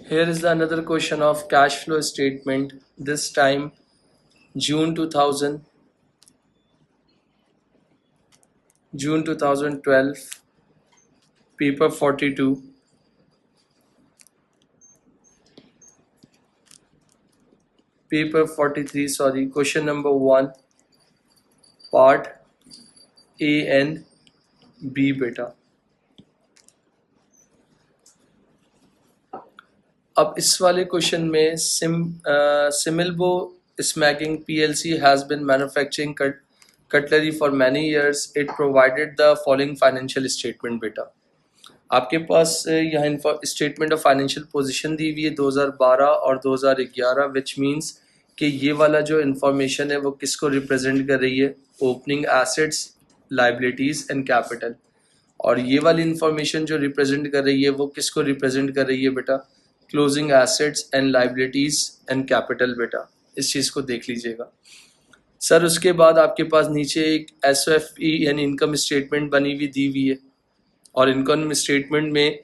Here is another question of cash flow statement. This time June 2000, June 2012, paper 42, paper 43. Sorry, question number 1, part A and B बेटा. अब इस वाले question में सिमिलबो स्मैकिंग PLC has been manufacturing cutlery for many years. It provided the following financial statement बेटा. आपके पास यहाँ स्टेटमेंट ऑफ फाइनेंशियल पोजीशन दी हुई है 2012 और 2011, विच मींस कि ये वाला जो इन्फॉर्मेशन है वो किसको रिप्रेजेंट कर रही है? Opening assets, liabilities and capital. और ये वाली इन्फॉर्मेशन जो रिप्रेजेंट कर रही है वो किसको रिप्रेजेंट कर रही है बेटा? Closing assets and liabilities and capital बेटा. इस चीज़ को देख लीजिएगा सर. उसके बाद आपके पास नीचे एक एसओएफई यानी इनकम स्टेटमेंट बनी हुई दी हुई है और इनकम स्टेटमेंट में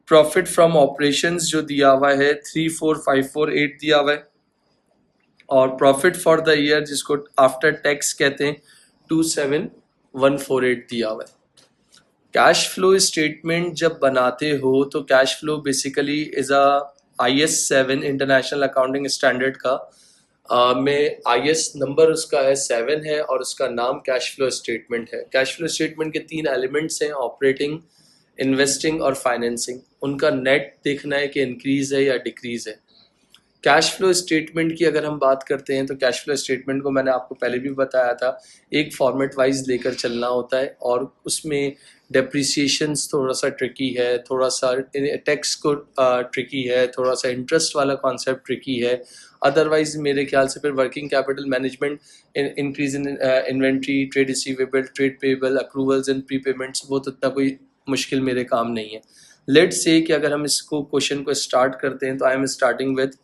प्रॉफिट फ्रॉम ऑपरेशंस जो दिया हुआ है 34548 दिया हुआ है और प्रॉफिट फॉर द ईयर जिसको आफ्टर टैक्स कहते हैं 27148 दिया हुआ है. कैश फ्लो स्टेटमेंट जब बनाते हो तो cash flow basically is a IS7 international accounting standard का में IS नंबर उसका है 7 है और उसका नाम कैश फ्लो स्टेटमेंट है. कैश फ्लो स्टेटमेंट के 3 एलिमेंट्स हैं, ऑपरेटिंग, इन्वेस्टिंग और फाइनेंसिंग. उनका नेट देखना है कि इंक्रीज है या डिक्रीज है. कैश फ्लो स्टेटमेंट की अगर हम बात करते हैं तो कैश फ्लो स्टेटमेंट को मैंने आपको पहले भी बताया था, एक फॉर्मेट वाइज लेकर चलना होता है और उसमें डेप्रिसिएशंस थोड़ा सा ट्रिकी है, थोड़ा सा टैक्स को ट्रिकी है, थोड़ा सा इंटरेस्ट वाला कॉन्सेप्ट ट्रिकी है. अदरवाइज मेरे ख्याल से फिर working capital management, increase in inventory, trade receivable, trade payable, accruals and prepayments, वो तो इतना कोई मुश्किल मेरे काम नहीं है. लेट्स से कि अगर हम इसको क्वेश्चन को स्टार्ट करते हैं तो I am starting with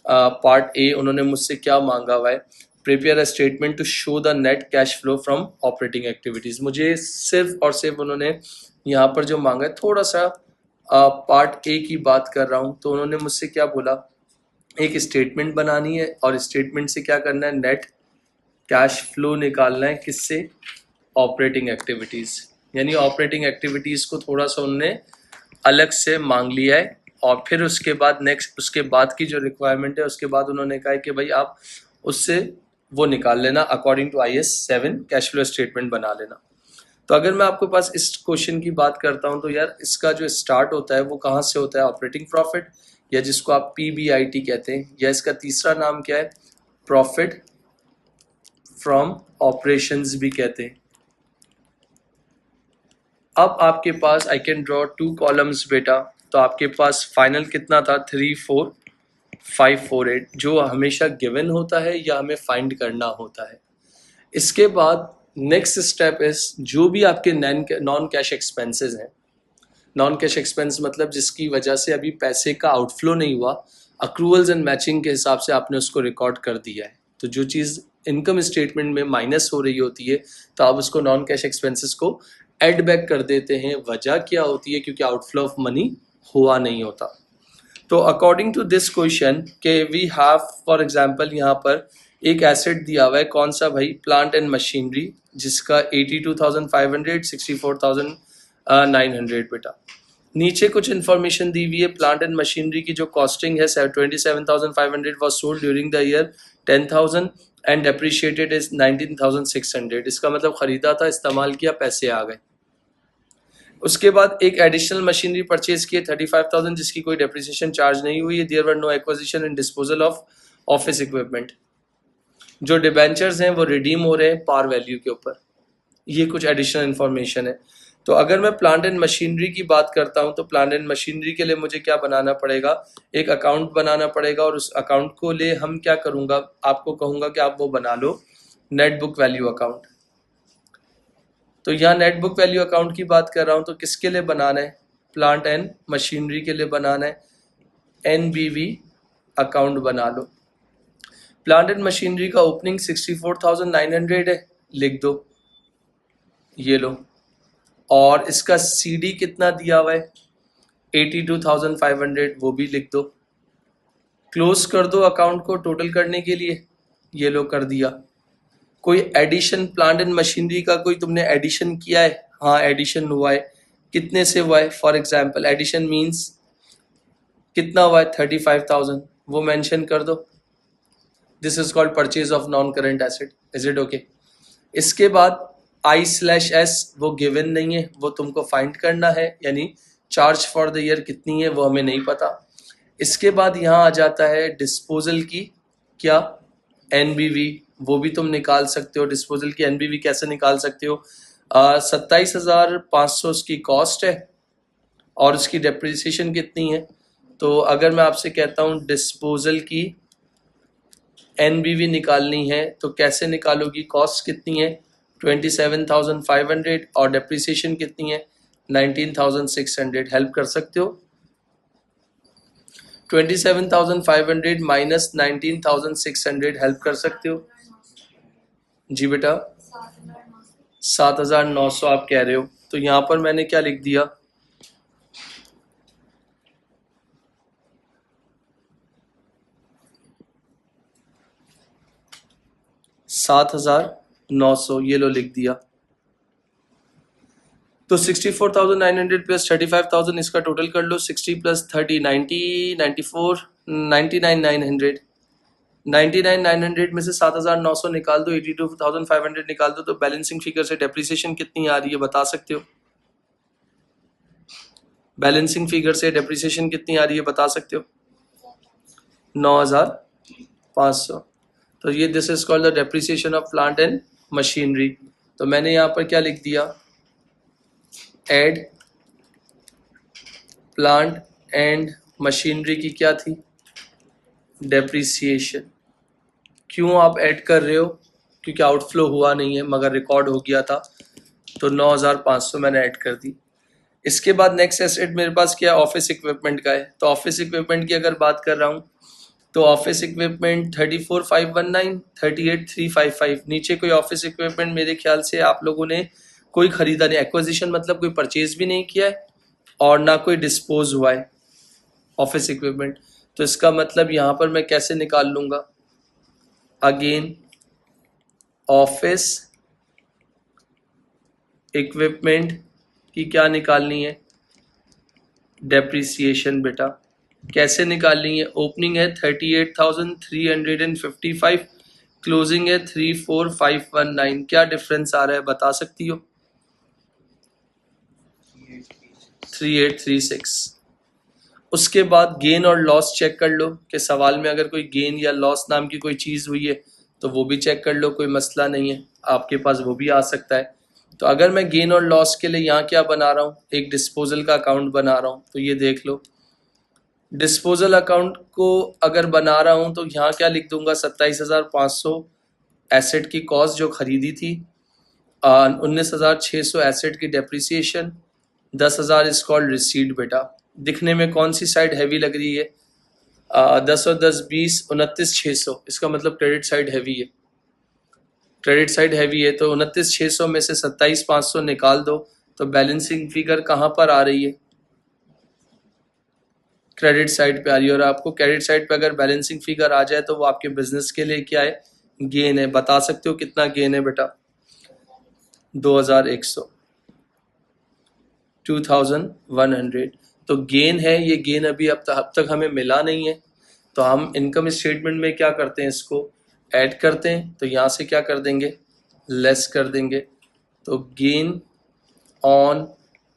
part A. उन्होंने मुझसे क्या मांगा हुआ है? Prepare a statement to show the net cash flow from operating activities. मुझे सिर्फ और सिर्फ उन्होंने यहाँ पर जो मांगा है थोड़ा सा पार्ट ए की बात कर रहा हूँ. तो उन्होंने मुझसे क्या बोला? एक स्टेटमेंट बनानी है और स्टेटमेंट से क्या करना है? नेट कैश फ्लो निकालना है. किससे? Operating activities. यानी ऑपरेटिंग एक्टिविटीज को थोड़ा सा उन्होंने अलग से मांग लिया है और फिर उसके बाद नेक्स्ट उसके बाद की जो रिक्वायरमेंट है उसके बाद उन्होंने कहा है कि भाई आप उससे वो निकाल लेना, according to IS7 cash flow statement बना लेना. तो अगर मैं आपके पास इस क्वेश्चन की बात करता हूं तो यार इसका जो स्टार्ट होता है वो कहाँ से होता है? ऑपरेटिंग प्रॉफिट, या जिसको आप PBIT कहते हैं, या इसका तीसरा नाम क्या है? प्रॉफिट फ्रॉम ऑपरेशंस भी कहते हैं. अब आपके पास आई कैन ड्रॉ 2 कॉलम्स बेटा. तो आपके पास फाइनल कितना था? 34548 जो हमेशा गिवन होता है या हमें फाइंड करना होता है. इसके बाद नेक्स्ट स्टेप इज जो भी आपके नॉन कैश एक्सपेंसेस हैं. नॉन कैश एक्सपेंस मतलब जिसकी वजह से अभी पैसे का आउटफ्लो नहीं हुआ, अक्रूवल्स एंड मैचिंग के हिसाब से आपने उसको रिकॉर्ड कर दिया है. तो जो चीज़ इनकम स्टेटमेंट में माइनस हो रही होती है तो आप उसको नॉन कैश एक्सपेंसेस को एड बैक कर देते हैं. वजह क्या होती है? क्योंकि आउटफ्लो ऑफ मनी हुआ नहीं होता. तो अकॉर्डिंग टू दिस क्वेश्चन के वी हैव फॉर एग्जांपल यहाँ पर एक एसेट दिया हुआ है. कौन सा भाई? प्लांट एंड मशीनरी, जिसका 82,500, 64,900 बेटा. नीचे कुछ इन्फॉर्मेशन दी हुई है. प्लांट एंड मशीनरी की जो कॉस्टिंग है 27,500 was sold during the year 10,000 and depreciated is 19,600. इसका मतलब खरीदा था, इस्तेमाल किया, पैसे आ गए. उसके बाद एक एडिशनल मशीनरी परचेज किए 35,000 जिसकी कोई डेप्रिसिएशन चार्ज नहीं हुई है. There were no acquisition and disposal of office equipment. जो डिबेंचर्स हैं वो रिडीम हो रहे हैं पार वैल्यू के ऊपर. ये कुछ एडिशनल इन्फॉर्मेशन है. तो अगर मैं प्लांट एंड मशीनरी की बात करता हूं तो प्लांट एंड मशीनरी के लिए मुझे क्या बनाना पड़ेगा? एक अकाउंट बनाना पड़ेगा और उस अकाउंट को ले हम क्या करूंगा? आपको कहूंगा कि आप वो बना लो नेट बुक वैल्यू अकाउंट. तो यहाँ नेट बुक वैल्यू अकाउंट की बात कर रहा हूँ तो किसके लिए बनाना है? प्लांट एंड मशीनरी के लिए बनाना है. NBV अकाउंट बना लो. प्लांट एंड मशीनरी का ओपनिंग 64,900 है, लिख दो, ये लो. और इसका CD कितना दिया हुआ है? 82,500, वो भी लिख दो. क्लोज कर दो अकाउंट को टोटल करने के लिए, ये लो कर दिया। कोई एडिशन प्लांट एंड मशीनरी का कोई तुमने एडिशन किया है? हाँ एडिशन हुआ है। कितने से हुआ है? फॉर एग्जाम्पल एडिशन मीन्स कितना हुआ है? 35,000, वो मेंशन कर दो। This is called purchase of non current asset. Is it okay? इसके बाद I/S वो गिवन नहीं है, वो तुमको फाइंड करना है, यानी चार्ज फॉर द ईयर कितनी है वो हमें नहीं पता। इसके बाद यहाँ आ जाता है डिस्पोजल की क्या NBV, वो भी तुम निकाल सकते हो। डिस्पोजल की NBV कैसे निकाल सकते हो? 27,500 उसकी कॉस्ट है और उसकी डेप्रिसिएशन कितनी है। तो अगर मैं आपसे कहता हूँ डिस्पोजल की NBV निकालनी है तो कैसे निकालोगी? कॉस्ट कितनी है? 27,500 और डेप्रिसिएशन कितनी है? 19,600। हेल्प कर सकते हो? 27,500 माइनस 19,600 हेल्प कर सकते हो? जी बेटा 7,900 आप कह रहे हो, तो यहाँ पर मैंने क्या लिख दिया? 7,900, ये लो लिख दिया। तो 64,900 प्लस 35,000 इसका टोटल कर लो। 60 प्लस 30 90 94 99,900। 99,900 में से 7,900 निकाल दो, 82,500 निकाल दो, तो बैलेंसिंग फिगर से डेप्रिसिएशन कितनी आ रही है बता सकते हो? बैलेंसिंग फिगर से डेप्रिसिएशन कितनी आ रही है बता सकते हो? 9,500। तो ये this is called the depreciation of plant and machinery. तो मैंने यहाँ पर क्या लिख दिया? एड प्लांट एंड मशीनरी की क्या थी? डेप्रिसिएशन। क्यों आप ऐड कर रहे हो? क्योंकि आउटफ्लो हुआ नहीं है मगर रिकॉर्ड हो गया था, तो 9,500 मैंने ऐड कर दी। इसके बाद नेक्स्ट एसेट मेरे पास क्या है? ऑफिस इक्विपमेंट का है। तो ऑफिस इक्विपमेंट की अगर बात कर रहा हूँ तो ऑफिस इक्विपमेंट 34,519, 38,355। नीचे कोई ऑफिस इक्विपमेंट मेरे ख्याल से आप लोगों ने कोई खरीदा नहीं, एक्विजिशन मतलब कोई परचेज भी नहीं किया है और ना कोई डिस्पोज हुआ है ऑफिस इक्विपमेंट। तो इसका मतलब यहाँ पर मैं कैसे निकाल लूँगा? अगेन ऑफिस इक्विपमेंट की क्या निकालनी है? डेप्रिसिएशन बेटा। कैसे निकालनी है? ओपनिंग है 38,355, क्लोजिंग है 34,519। क्या डिफरेंस आ रहा है बता सकती हो? 3836। उसके बाद गेन और लॉस चेक कर लो कि सवाल में अगर कोई गेन या लॉस नाम की कोई चीज़ हुई है तो वो भी चेक कर लो, कोई मसला नहीं है, आपके पास वो भी आ सकता है। तो अगर मैं गेन और लॉस के लिए यहाँ क्या बना रहा हूँ? एक डिस्पोजल का अकाउंट बना रहा हूँ। तो ये देख लो, डिस्पोजल अकाउंट को अगर बना रहा हूँ तो यहाँ क्या लिख दूंगा? 27,500 एसेट की कॉस्ट जो खरीदी थी, 19,600 एसेट की डेप्रिसिएशन, 10,000 इज कॉल्ड रिसीट बेटा। दिखने में कौन सी साइड हैवी लग रही है? 10 और 10 20, 29,600। इसका मतलब क्रेडिट साइड हैवी है। क्रेडिट साइड हैवी है तो 29,600 में से 27,500 निकाल दो, तो बैलेंसिंग फिगर कहाँ पर आ रही है? क्रेडिट साइड पे आ रही है। और आपको क्रेडिट साइड पे अगर बैलेंसिंग फिगर आ जाए तो वो आपके बिजनेस के लिए क्या है? गेन है। बता सकते हो कितना गेन है बेटा? 2,100, 2,100। तो गेन है, ये गेन अभी अब तक हमें मिला नहीं है, तो हम इनकम स्टेटमेंट में क्या करते हैं? इसको ऐड करते हैं। तो यहाँ से क्या कर देंगे? लेस कर देंगे। तो गेन ऑन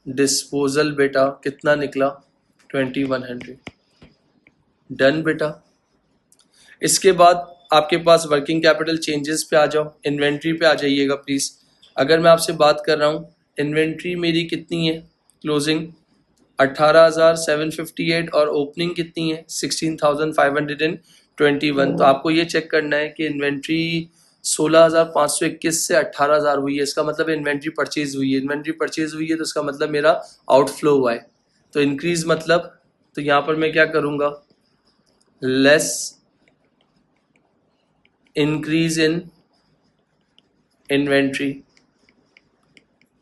डिस्पोजल बेटा कितना निकला? 2,100। डन बेटा। इसके बाद आपके पास वर्किंग कैपिटल चेंजेस पे आ जाओ, इन्वेंट्री पे आ जाइएगा प्लीज़। अगर मैं आपसे बात कर रहा हूँ इन्वेंट्री मेरी कितनी है? क्लोजिंग 18,758 और ओपनिंग कितनी है? 16,521। तो आपको ये चेक करना है कि इन्वेंट्री 16,521 से 18,000 हुई है, इसका मतलब इन्वेंट्री परचेज हुई है। इन्वेंट्री परचेज हुई है तो इसका मतलब मेरा आउटफ्लो हुआ है। तो इंक्रीज मतलब, तो यहाँ पर मैं क्या करूँगा? Less increase in inventory.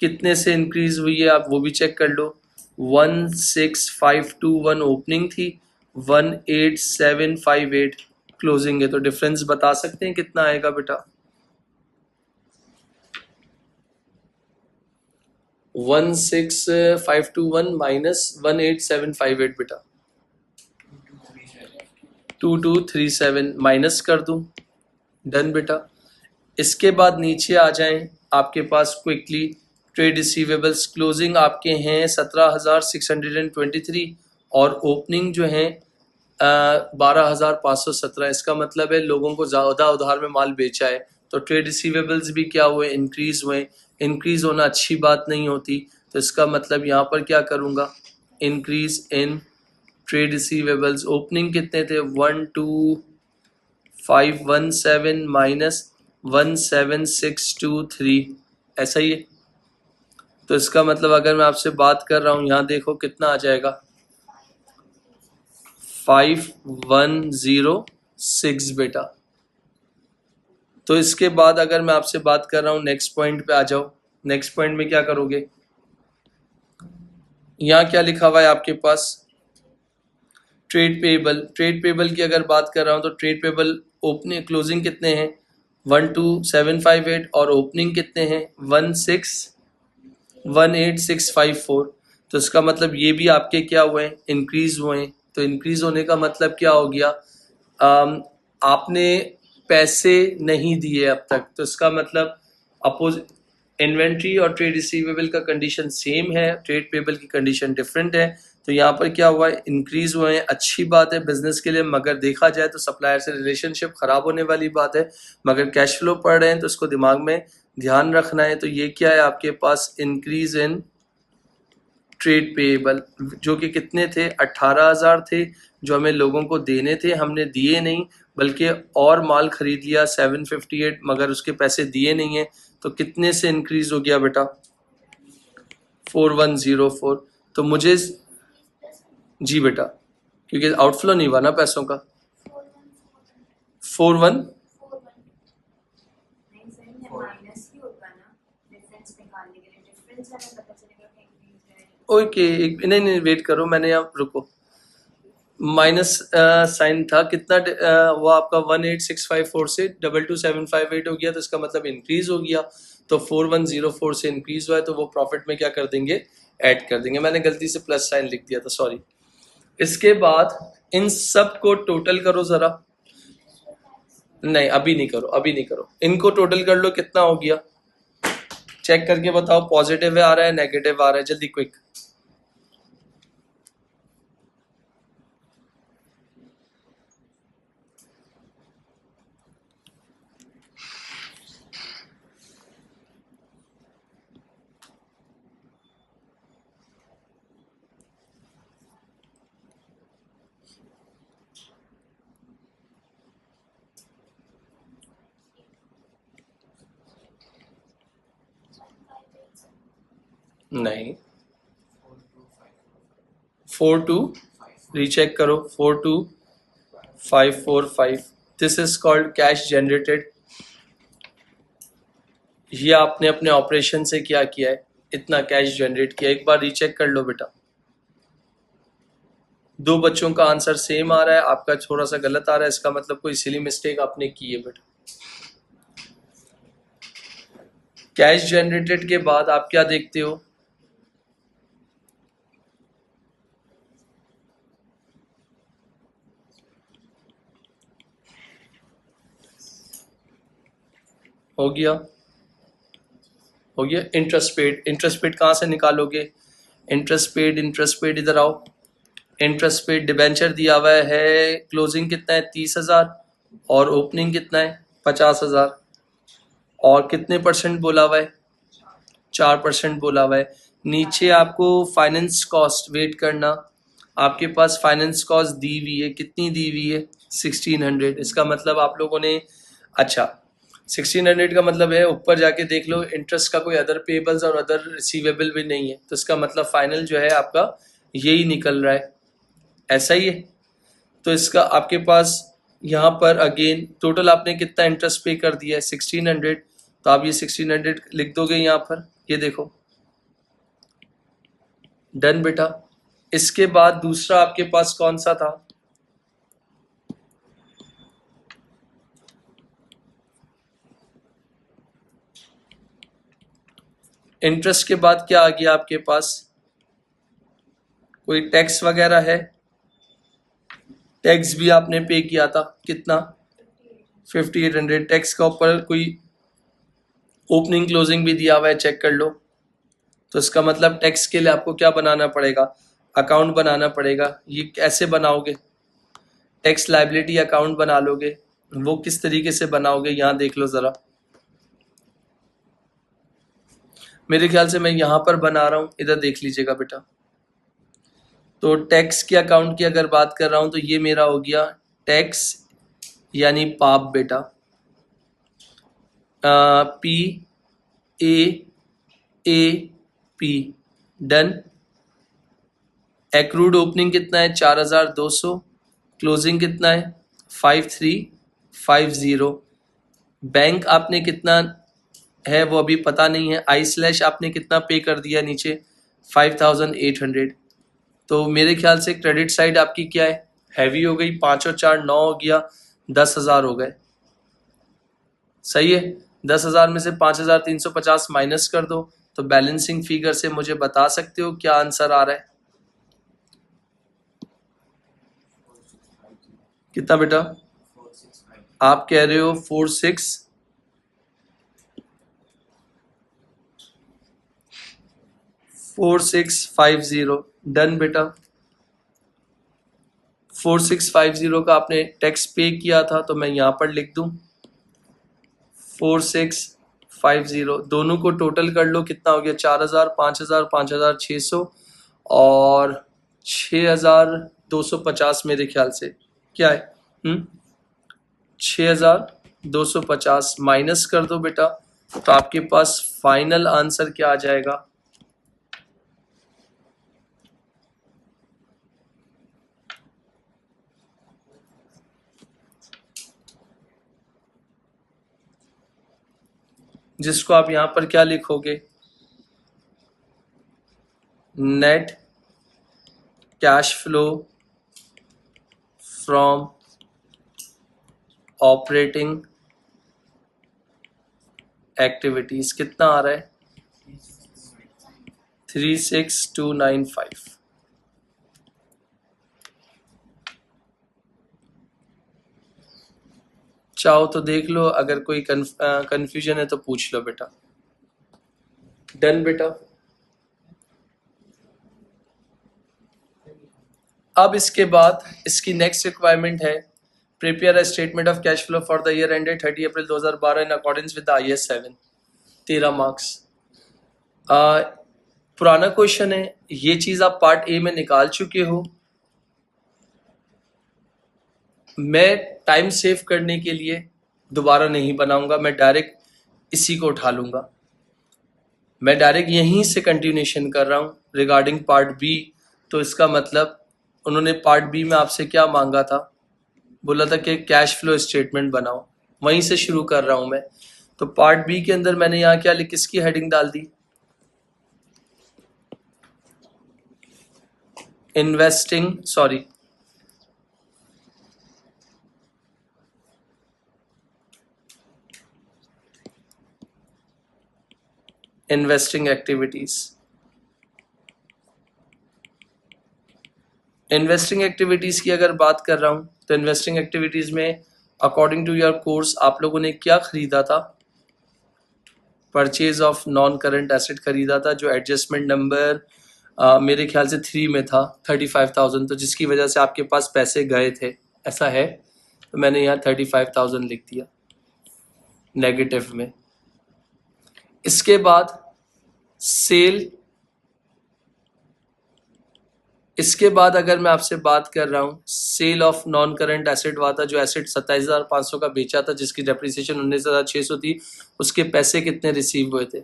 कितने से इंक्रीज हुई है आप वो भी चेक कर लो। 16,521 ओपनिंग थी 18758 क्लोजिंग है, तो डिफरेंस बता सकते हैं कितना आएगा बेटा? 16521 माइनस 18758 बेटा, 2237 माइनस कर दूं। डन बेटा। इसके बाद नीचे आ जाएं, आपके पास क्विकली ट्रेड रिसीवेबल्स क्लोजिंग आपके हैं 17,623 और ओपनिंग जो है 12,517। इसका मतलब है लोगों को ज़्यादा उधार में माल बेचा है, तो ट्रेड रिसीवेबल्स भी क्या हुए? इंक्रीज हुए। इंक्रीज होना अच्छी बात नहीं होती, तो इसका मतलब यहाँ पर क्या करूँगा? Increase in trade receivables. Opening कितने थे? 12517 माइनस 17623, ऐसा ही है। तो इसका मतलब अगर मैं आपसे बात कर रहा हूँ, यहाँ देखो कितना आ जाएगा? 5106 बेटा। तो इसके बाद अगर मैं आपसे बात कर रहा हूँ, नेक्स्ट पॉइंट पे आ जाओ। नेक्स्ट पॉइंट में क्या करोगे? यहाँ क्या लिखा हुआ है आपके पास? Trade payable. ट्रेड पेबल की अगर बात कर रहा हूँ तो ट्रेड पेबल ओपनिंग क्लोजिंग कितने हैं? 12758 और ओपनिंग कितने हैं? 1818654। तो इसका मतलब ये भी आपके क्या हुए? इंक्रीज हुए। तो इंक्रीज होने का मतलब क्या हो गया? आपने पैसे नहीं दिए अब तक, तो इसका मतलब अपोज इन्वेंट्री और ट्रेड रिसीवेबल का कंडीशन सेम है, ट्रेड पेबल की कंडीशन डिफरेंट है। तो यहाँ पर क्या हुआ है? इंक्रीज हुए हैं, अच्छी बात है बिजनेस के लिए, मगर देखा जाए तो सप्लायर से रिलेशनशिप खराब होने वाली बात है। मगर कैश फ्लो पढ़ रहे हैं तो इसको दिमाग में ध्यान रखना है। तो ये क्या है आपके पास? इंक्रीज इन ट्रेड पेएबल, जो कि कितने थे? 18,000 थे, जो हमें लोगों को देने थे, हमने दिए नहीं, बल्कि और माल खरीद लिया 758, मगर उसके पैसे दिए नहीं है। तो कितने से इंक्रीज हो गया बेटा? 4104। तो मुझे जी बेटा, क्योंकि आउटफ्लो नहीं हुआ ना पैसों का। 41 ओके, एक नहीं वेट करो, मैंने यहाँ रुको, माइनस साइन था कितना? वो आपका 18654 से 22758 हो गया, तो इसका मतलब इंक्रीज हो गया। तो 4104 से इंक्रीज हुआ है, तो वो प्रॉफिट में क्या कर देंगे? ऐड कर देंगे। मैंने गलती से प्लस साइन लिख दिया था, सॉरी। इसके बाद इन सब को टोटल करो जरा। नहीं अभी नहीं करो, अभी नहीं करो, इनको टोटल कर लो, कितना हो गया? चेक करके बताओ, पॉजिटिव आ रहा है नेगेटिव आ रहा है? जल्दी क्विक। नहीं, 42 रीचेक करो, 42545। This is called cash generated. ये आपने अपने ऑपरेशन से क्या किया है? इतना कैश जनरेट किया। एक बार रीचेक कर लो बेटा। दो बच्चों का आंसर सेम आ रहा है, आपका थोड़ा सा गलत आ रहा है, इसका मतलब कोई सिली मिस्टेक आपने की है बेटा। कैश जनरेटेड के बाद आप क्या देखते हो? हो गया, हो गया। Interest paid. इंटरेस्ट पेड कहाँ से निकालोगे? इंटरेस्ट पेड इधर आओ। इंटरेस्ट पेड डिबेंचर दिया हुआ है, क्लोजिंग कितना है? 30,000 और ओपनिंग कितना है? 50,000। और कितने परसेंट बोला हुआ है? 4% बोला हुआ है। नीचे आपको फाइनेंस कॉस्ट वेट करना, आपके पास फाइनेंस कॉस्ट दी हुई है, कितनी दी हुई है? 1600। इसका मतलब आप लोगों ने, अच्छा 1600 का मतलब है, ऊपर जाके देख लो, इंटरेस्ट का कोई अदर पेबल्स और अदर रिसीवेबल भी नहीं है, तो इसका मतलब फाइनल जो है आपका यही निकल रहा है, ऐसा ही है। तो इसका आपके पास यहाँ पर अगेन टोटल आपने कितना इंटरेस्ट पे कर दिया है? 1600। तो आप ये 1600 लिख दोगे यहाँ पर, ये देखो। डन बेटा। इसके बाद दूसरा आपके पास कौन सा था? इंटरेस्ट के बाद क्या आ गया आपके पास? कोई टैक्स वगैरह है? टैक्स भी आपने पे किया था, कितना? 5800। टैक्स का ऊपर कोई ओपनिंग क्लोजिंग भी दिया हुआ है, चेक कर लो। तो इसका मतलब टैक्स के लिए आपको क्या बनाना पड़ेगा? अकाउंट बनाना पड़ेगा। ये कैसे बनाओगे? टैक्स लायबिलिटी अकाउंट बना लोगे। वो किस तरीके से बनाओगे, यहाँ देख लो ज़रा। मेरे ख्याल से मैं यहाँ पर बना रहा हूँ, इधर देख लीजिएगा बेटा। तो टैक्स के अकाउंट की अगर बात कर रहा हूँ तो ये मेरा हो गया टैक्स यानी पाप बेटा। P A P, done. Accrued opening कितना है? 4200। क्लोजिंग कितना है? 5350। बैंक आपने कितना है वो अभी पता नहीं है। आई स्लैश आपने कितना पे कर दिया नीचे? 5800। तो मेरे ख्याल से क्रेडिट साइड आपकी क्या है? हैवी हो गई। 5 और 4 9 हो गया, 10,000 हो गए। सही है। 10,000 में से 5,350 माइनस कर दो, तो बैलेंसिंग फिगर से मुझे बता सकते हो क्या आंसर आ रहा है? कितना बेटा? आप कह रहे हो 4650। डन बेटा। 4650 का आपने टैक्स पे किया था, तो मैं यहाँ पर लिख दूं 4650। दोनों को टोटल कर लो, कितना हो गया? 4,000, 5,000, 5,600 और 6,250 मेरे ख्याल से। क्या है? 6,250 माइनस कर दो बेटा, तो आपके पास फाइनल आंसर क्या आ जाएगा? जिसको आप यहां पर क्या लिखोगे? Net cash flow from operating activities कितना आ रहा है? 36295। चाहो तो देख लो, अगर कोई कंफ्यूजन है तो पूछ लो बेटा। डन बेटा। अब इसके बाद इसकी नेक्स्ट रिक्वायरमेंट है prepare a statement of cash flow for the year ended 30 April 2012 in accordance with IAS 7। 13 marks. पुराना क्वेश्चन है, ये चीज आप पार्ट ए में निकाल चुके हो। मैं टाइम सेव करने के लिए दोबारा नहीं बनाऊंगा, मैं डायरेक्ट इसी को उठा लूंगा। मैं डायरेक्ट यहीं से कंटिन्यूशन कर रहा हूँ रिगार्डिंग पार्ट बी। तो इसका मतलब उन्होंने पार्ट बी में आपसे क्या मांगा था? बोला था कि कैश फ्लो स्टेटमेंट बनाओ। वहीं से शुरू कर रहा हूं मैं। तो पार्ट बी के अंदर मैंने यहाँ क्या किसकी हेडिंग डाल दी? Investing, sorry, investing activities. Investing activities की अगर बात कर रहा हूं तो इन्वेस्टिंग एक्टिविटीज में अकॉर्डिंग टू योर कोर्स आप लोगों ने क्या खरीदा था? Purchase of non current asset खरीदा था, जो एडजस्टमेंट नंबर मेरे ख्याल से 3 में था, 35,000। तो जिसकी वजह से आपके पास पैसे गए थे, ऐसा है। तो मैंने यहाँ 35,000 लिख दिया नेगेटिव में। इसके बाद सेल। इसके बाद अगर मैं आपसे बात कर रहा हूँ sale of non current asset हुआ था, जो एसेट 27,500 का बेचा था, जिसकी डेप्रिसिएशन 19,600 थी। उसके पैसे कितने रिसीव हुए थे?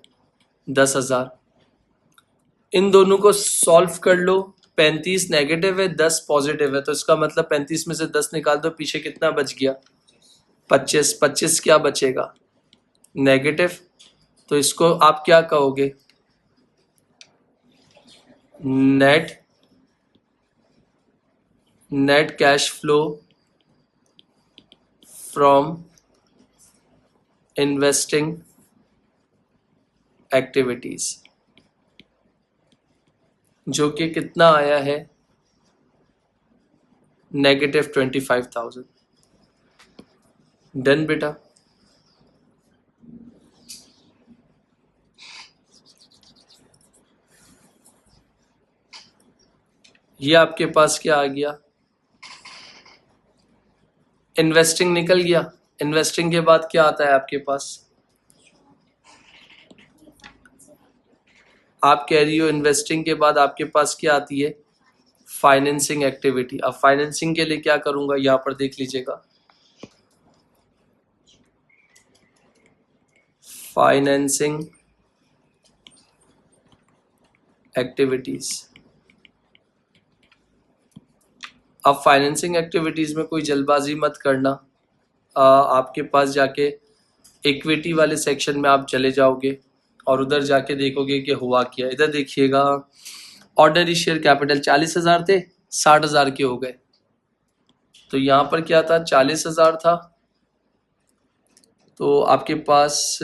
10,000। इन दोनों को सॉल्व कर लो। 35 नेगेटिव है, 10 पॉजिटिव है, तो इसका मतलब 35 में से 10 निकाल दो, पीछे कितना बच गया? 25। 25 क्या बचेगा? नेगेटिव। तो इसको आप क्या कहोगे? Net cash flow from investing activities. जो कि कितना आया है, -25,000। डन बेटा। ये आपके पास क्या आ गया, इन्वेस्टिंग निकल गया। इन्वेस्टिंग के बाद क्या आता है आपके पास, आप कह रही हो इन्वेस्टिंग के बाद आपके पास क्या आती है, फाइनेंसिंग एक्टिविटी। अब फाइनेंसिंग के लिए क्या करूंगा, यहां पर देख लीजिएगा, फाइनेंसिंग एक्टिविटीज। अब फाइनेंसिंग एक्टिविटीज में कोई जल्दबाजी मत करना। आपके पास जाके इक्विटी वाले सेक्शन में आप चले जाओगे और उधर जाके देखोगे कि हुआ क्या। इधर देखिएगा, ऑर्डिनरी शेयर कैपिटल 40,000 थे, 60,000 के हो गए। तो यहाँ पर क्या था, 40,000 था, तो आपके पास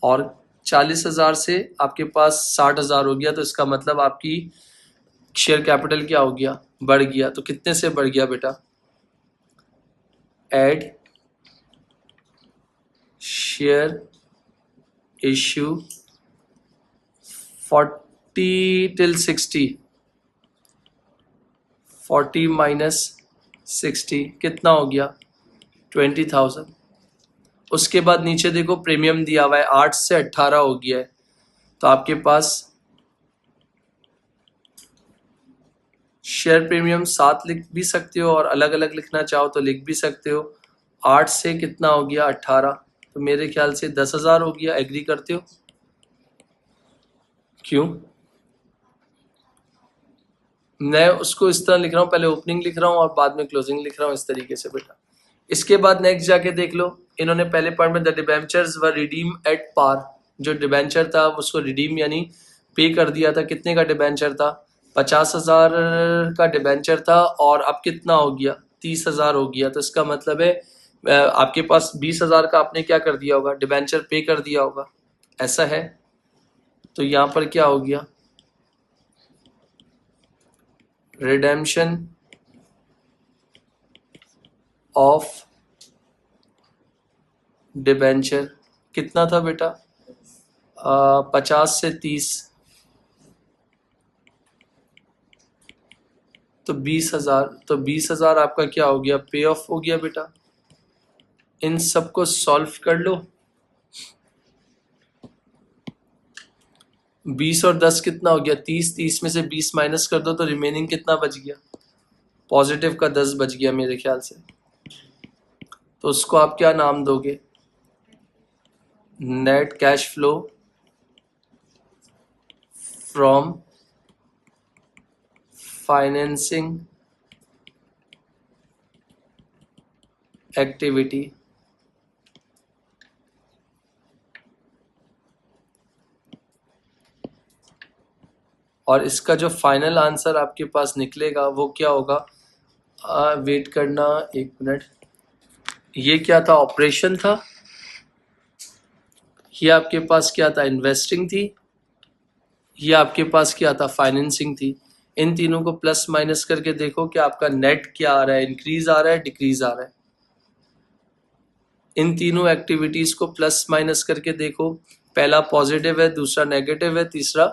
और 40,000 से आपके पास 60,000 हो गया। तो इसका मतलब आपकी शेयर कैपिटल क्या हो गया, बढ़ गया। तो कितने से बढ़ गया बेटा, add share issue 40 till 60, 40 minus 60 कितना हो गया, 20,000। उसके बाद नीचे देखो प्रीमियम दिया हुआ है, 8 से 18 हो गया है। तो आपके पास शेयर प्रीमियम 7 लिख भी सकते हो और अलग अलग लिखना चाहो तो लिख भी सकते हो। 8 से कितना हो गया, 18। तो मेरे ख्याल से 10,000 हो गया। एग्री करते हो, क्यों? मैं उसको इस तरह लिख रहा हूँ, पहले ओपनिंग लिख रहा हूँ और बाद में क्लोजिंग लिख रहा हूँ, इस तरीके से बेटा। इसके बाद नेक्स्ट जाके देख लो, इन्होंने पहले पॉइंट में the debentures were redeem at par. जो डिबेंचर था उसको रिडीम यानी पे कर दिया था। कितने का डिबेंचर था, 50,000 का डिबेंचर था, और अब कितना हो गया, 30,000 हो गया। तो इसका मतलब है आपके पास 20,000 का आपने क्या कर दिया होगा, डिबेंचर पे कर दिया होगा, ऐसा है। तो यहाँ पर क्या हो गया, रिडेम्पशन ऑफ डिबेंचर कितना था बेटा, 50 से 30, तो 20,000। तो 20,000 आपका क्या हो गया, पे ऑफ हो गया बेटा। इन सबको सॉल्व कर लो। 20 और 10 कितना हो गया, 30। 30 में से 20 माइनस कर दो तो रिमेनिंग कितना बच गया, पॉजिटिव का 10 बच गया मेरे ख्याल से। तो उसको आप क्या नाम दोगे, net cash flow from financing activity. और इसका जो फाइनल आंसर आपके पास निकलेगा वो क्या होगा, वेट करना 1 मिनट। ये क्या था, ऑपरेशन था। ये आपके पास क्या था, इन्वेस्टिंग थी। ये आपके पास क्या था, फाइनेंसिंग थी। इन तीनों को प्लस माइनस करके देखो कि आपका नेट क्या आ रहा है, इंक्रीज आ रहा है, डिक्रीज आ रहा है। इन तीनों एक्टिविटीज को प्लस माइनस करके देखो, पहला पॉजिटिव है, दूसरा नेगेटिव है, तीसरा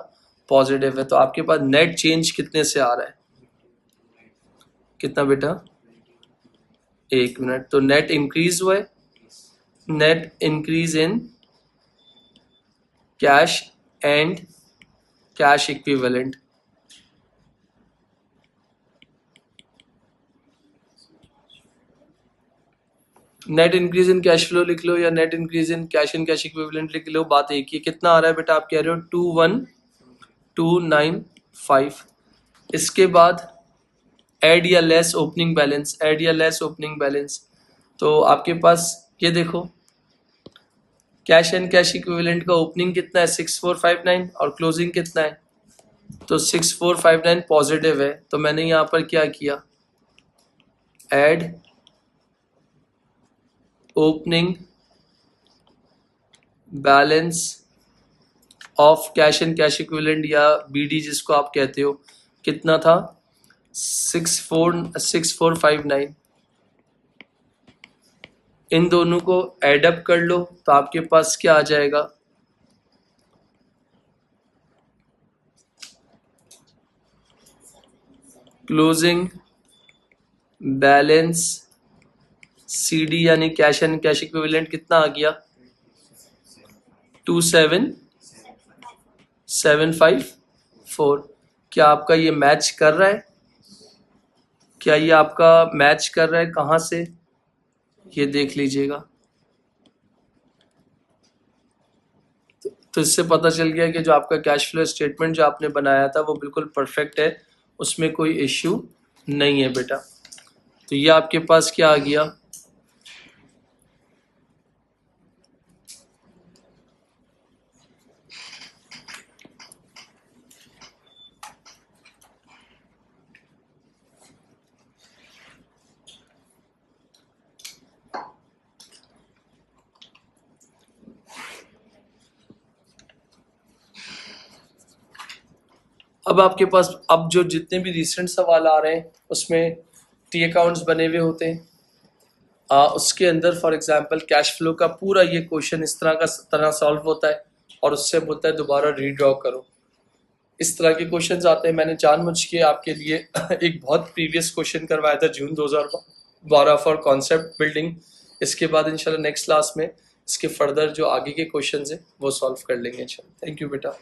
पॉजिटिव है। तो आपके पास नेट चेंज कितने से आ रहा है, कितना बेटा, 1 मिनट। तो नेट इंक्रीज हुआ है, net increase in cash and cash equivalent. Net increase in cash flow लिख लो या net increase in cash and cash equivalent लिख लो, बात एक ही। कितना आ रहा है बेटा, आप कह रहे हो 21,295। इसके बाद ऐड या लेस ओपनिंग बैलेंस, ऐड या लेस ओपनिंग बैलेंस। तो आपके पास ये देखो, कैश एंड कैश इक्विवेलेंट का ओपनिंग कितना है, 6459, और क्लोजिंग कितना है, तो 6459 पॉजिटिव है। तो मैंने यहाँ पर क्या किया, add opening balance of cash and cash equivalent या बीडी जिसको आप कहते हो कितना था 6459। इन दोनों को एड अप कर लो तो आपके पास क्या आ जाएगा, क्लोजिंग बैलेंस सीडी यानी कैश एंड कैश इक्विवेलेंट कितना आ गया 27754। क्या आपका ये मैच कर रहा है, क्या ये आपका मैच कर रहा है, कहाँ से ये देख लीजिएगा। तो इससे पता चल गया कि जो आपका कैश फ्लो स्टेटमेंट जो आपने बनाया था वो बिल्कुल परफेक्ट है, उसमें कोई इश्यू नहीं है बेटा। तो ये आपके पास क्या आ गया, अब आपके पास अब जो जितने भी रिसेंट सवाल आ रहे हैं उसमें टी अकाउंट्स बने हुए होते हैं। उसके अंदर फॉर एग्जांपल कैश फ्लो का पूरा ये क्वेश्चन इस तरह सॉल्व होता है और उससे बोलता है दोबारा रीड्रॉ करो। इस तरह के क्वेश्चंस आते हैं। मैंने जानबूझ के आपके लिए एक बहुत प्रीवियस क्वेश्चन करवाया था जून 2012 फॉर कॉन्सेप्ट बिल्डिंग। इसके बाद इंशाल्लाह नेक्स्ट क्लास में इसके फर्दर जो आगे के क्वेश्चंस हैं वो सॉल्व कर लेंगे इंशाल्लाह। थैंक यू बेटा।